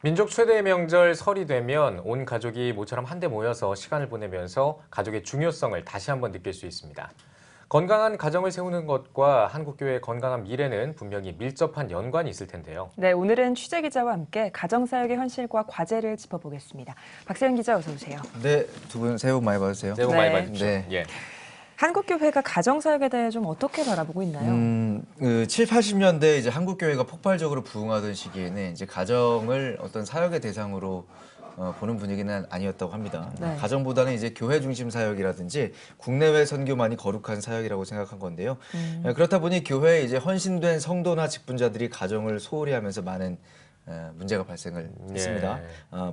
민족 최대의 명절 설이 되면 온 가족이 모처럼 한데 모여서 시간을 보내면서 가족의 중요성을 다시 한번 느낄 수 있습니다. 건강한 가정을 세우는 것과 한국교회의 건강한 미래는 분명히 밀접한 연관이 있을 텐데요. 네, 오늘은 취재 기자와 함께 가정사역의 현실과 과제를 짚어보겠습니다. 박세현 기자 어서 오세요. 네, 두 분 새해 복 많이 받으세요. 새해 복 많이 받으십시오. 네. 예. 한국교회가 가정사역에 대해 좀 어떻게 바라보고 있나요? 7, 80년대 이제 한국교회가 폭발적으로 부흥하던 시기에는 이제 가정을 어떤 사역의 대상으로 보는 분위기는 아니었다고 합니다. 네. 가정보다는 이제 교회 중심 사역이라든지 국내외 선교만이 거룩한 사역이라고 생각한 건데요. 그렇다 보니 교회에 이제 헌신된 성도나 직분자들이 가정을 소홀히 하면서 많은 문제가 발생을 했습니다.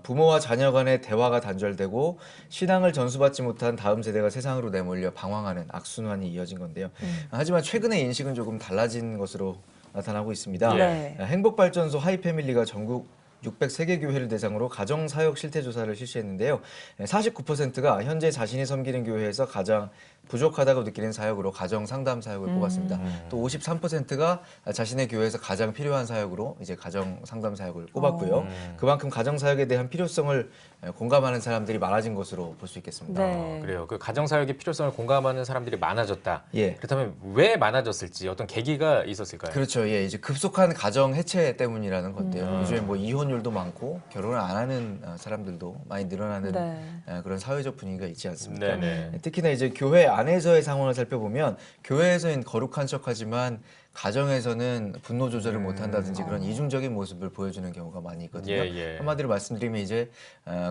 부모와 자녀 간의 대화가 단절되고 신앙을 전수받지 못한 다음 세대가 세상으로 내몰려 방황하는 악순환이 이어진 건데요. 하지만 최근의 인식은 조금 달라진 것으로 나타나고 있습니다. 네. 행복발전소 하이패밀리가 전국 603개 교회를 대상으로 가정사역 실태조사를 실시했는데요. 49%가 현재 자신이 섬기는 교회에서 가장 부족하다고 느끼는 사역으로 가정상담 사역을 꼽았습니다. 또 53%가 자신의 교회에서 가장 필요한 사역으로 이제 가정상담 사역을 꼽았고요. 그만큼 가정사역에 대한 필요성을 공감하는 사람들이 많아진 것으로 볼 수 있겠습니다. 네. 그래요. 그 가정사역의 필요성을 공감하는 사람들이 많아졌다. 예. 그렇다면 왜 많아졌을지 어떤 계기가 있었을까요? 그렇죠. 예, 이제 급속한 가정 해체 때문이라는 건데요. 요즘에 뭐 이혼율도 많고 결혼을 안 하는 사람들도 많이 늘어나는 네. 그런 사회적 분위기가 있지 않습니까? 네네. 특히나 이제 교회 안에서의 상황을 살펴보면 교회에서는 거룩한 척하지만 가정에서는 분노 조절을 못한다든지 그런 이중적인 모습을 보여주는 경우가 많이 있거든요. 예. 한마디로 말씀드리면 이제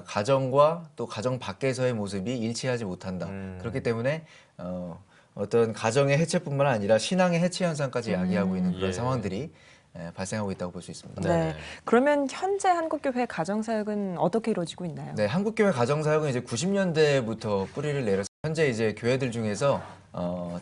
가정과 또 가정 밖에서의 모습이 일치하지 못한다. 그렇기 때문에 어떤 가정의 해체뿐만 아니라 신앙의 해체 현상까지 야기하고 있는 그런 예. 상황들이 발생하고 있다고 볼 수 있습니다. 네. 그러면 현재 한국교회 가정사역은 어떻게 이루어지고 있나요? 네, 한국교회 가정사역은 이제 90년대부터 뿌리를 내려서 현재 이제 교회들 중에서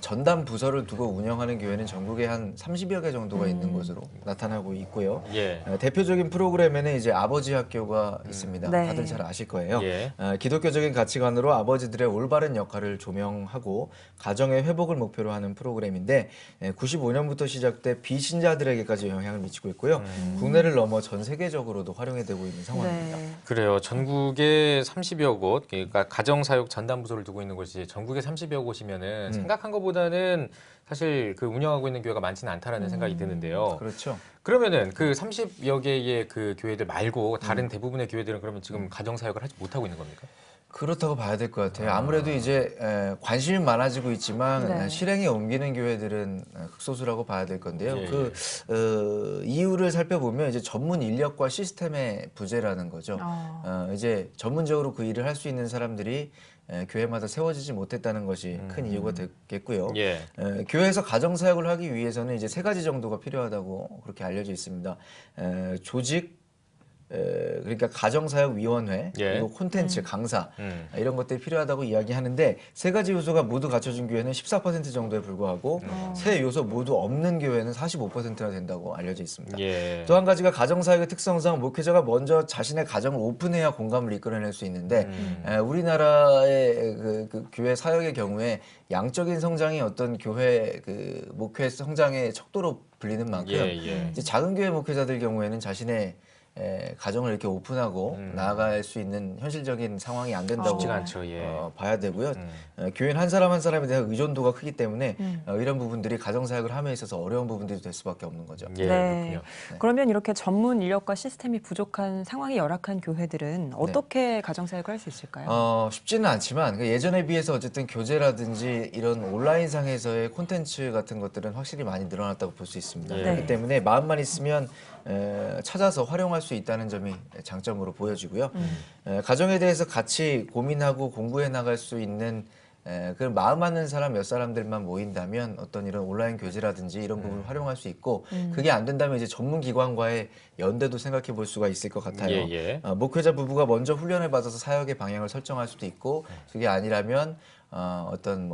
전담 부서를 두고 운영하는 교회는 전국에 한 30여 개 정도가 있는 것으로 나타나고 있고요. 예. 대표적인 프로그램에는 이제 아버지 학교가 있습니다. 네. 다들 잘 아실 거예요. 예. 기독교적인 가치관으로 아버지들의 올바른 역할을 조명하고 가정의 회복을 목표로 하는 프로그램인데 95년부터 시작돼 비신자들에게까지 영향을 미치고 있고요. 국내를 넘어 전 세계적으로도 활용이 되고 있는 상황입니다. 네. 그래요. 전국에 30여 곳, 그러니까 가정사역 전담부서를 두고 있는 곳이 전국에 30여 곳이면은 생각한 것보다는 사실 그 운영하고 있는 교회가 많지는 않다라는 생각이 드는데요. 그렇죠. 그러면은 그 30여 개의 그 교회들 말고 다른 대부분의 교회들은 그러면 지금 가정사역을 하지 못하고 있는 겁니까? 그렇다고 봐야 될 것 같아요. 아무래도 이제 관심이 많아지고 있지만 네. 실행에 옮기는 교회들은 극소수라고 봐야 될 건데요. 예, 이유를 살펴보면 이제 전문 인력과 시스템의 부재라는 거죠. 이제 전문적으로 그 일을 할 수 있는 사람들이 교회마다 세워지지 못했다는 것이 큰 이유가 되겠고요. 예. 교회에서 가정사역을 하기 위해서는 이제 세 가지 정도가 필요하다고 그렇게 알려져 있습니다. 조직, 그러니까 가정사역위원회, 예. 그리고 콘텐츠, 강사 이런 것들이 필요하다고 이야기하는데 세 가지 요소가 모두 갖춰진 교회는 14% 정도에 불과하고 세 요소 모두 없는 교회는 45%나 된다고 알려져 있습니다. 예. 또 한 가지가 가정사역의 특성상 목회자가 먼저 자신의 가정을 오픈해야 공감을 이끌어낼 수 있는데 우리나라의 그 교회 사역의 경우에 양적인 성장이 어떤 교회 그 목회 성장의 척도로 불리는 만큼 예. 이제 작은 교회 목회자들 경우에는 자신의 가정을 이렇게 오픈하고 나아갈 수 있는 현실적인 상황이 안 된다고 쉽지가 않죠. 예. 봐야 되고요. 교회는 한 사람 한 사람에 대한 의존도가 크기 때문에 이런 부분들이 가정사역을 함에 있어서 어려운 부분들이 될 수밖에 없는 거죠. 예, 네. 그렇군요. 그러면 이렇게 전문 인력과 시스템이 부족한 상황이 열악한 교회들은 어떻게 가정사역을 할 수 있을까요? 쉽지는 않지만 예전에 비해서 어쨌든 교재라든지 이런 온라인상에서의 콘텐츠 같은 것들은 확실히 많이 늘어났다고 볼 수 있습니다. 네. 그렇기 때문에 마음만 있으면 찾아서 활용할 수 있다는 점이 장점으로 보여지고요. 가정에 대해서 같이 고민하고 공부해 나갈 수 있는 그 마음 맞는 사람 몇 사람들만 모인다면 어떤 이런 온라인 교재라든지 이런 부분을 활용할 수 있고 그게 안 된다면 이제 전문 기관과의 연대도 생각해 볼 수가 있을 것 같아요. 예. 목회자 부부가 먼저 훈련을 받아서 사역의 방향을 설정할 수도 있고 그게 아니라면 어떤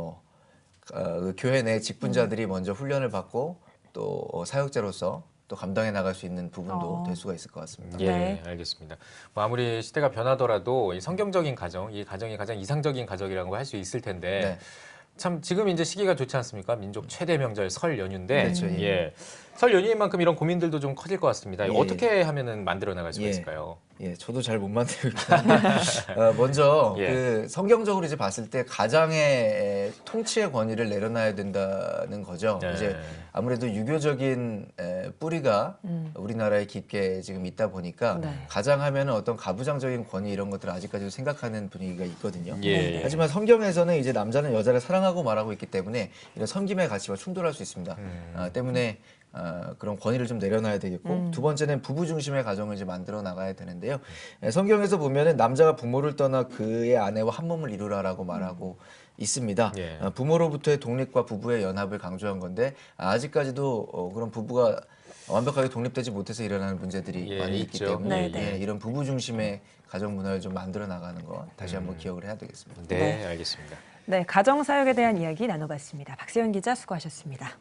그 교회 내 직분자들이 먼저 훈련을 받고 또 사역자로서 또 감당해 나갈 수 있는 부분도 될 수가 있을 것 같습니다. 예, 네. 알겠습니다. 뭐 아무리 시대가 변하더라도 이 성경적인 가정, 이 가정이 가장 이상적인 가정이라고 할 수 있을 텐데 네. 참 지금 이제 시기가 좋지 않습니까? 민족 최대 명절 설 연휴인데 그렇죠, 예. 설 연휴인 만큼 이런 고민들도 좀 커질 것 같습니다. 예, 어떻게 하면은 만들어 나갈 수가 예. 있을까요? 예, 저도 잘 못 만들고 있는데 먼저 예. 그 성경적으로 이제 봤을 때 가장의 통치의 권위를 내려놔야 된다는 거죠. 예. 이제 아무래도 유교적인 뿌리가 우리나라에 깊게 지금 있다 보니까 네. 가장하면은 어떤 가부장적인 권위 이런 것들을 아직까지도 생각하는 분위기가 있거든요. 예. 하지만 성경에서는 이제 남자는 여자를 사랑하고 말하고 있기 때문에 이런 섬김의 가치와 충돌할 수 있습니다. 때문에 그런 권위를 좀 내려놔야 되겠고 두 번째는 부부 중심의 가정을 이제 만들어 나가야 되는데요. 성경에서 보면은 남자가 부모를 떠나 그의 아내와 한 몸을 이루라라고 말하고 있습니다. 예. 부모로부터의 독립과 부부의 연합을 강조한 건데 아직까지도 그런 부부가 완벽하게 독립되지 못해서 일어나는 문제들이 예, 많이 있기 있죠. 때문에 네, 네. 이런 부부 중심의 가정 문화를 좀 만들어 나가는 거 다시 한번 기억을 해야 되겠습니다. 네, 네. 알겠습니다. 네, 가정사역에 대한 이야기 나눠봤습니다. 박세현 기자 수고하셨습니다.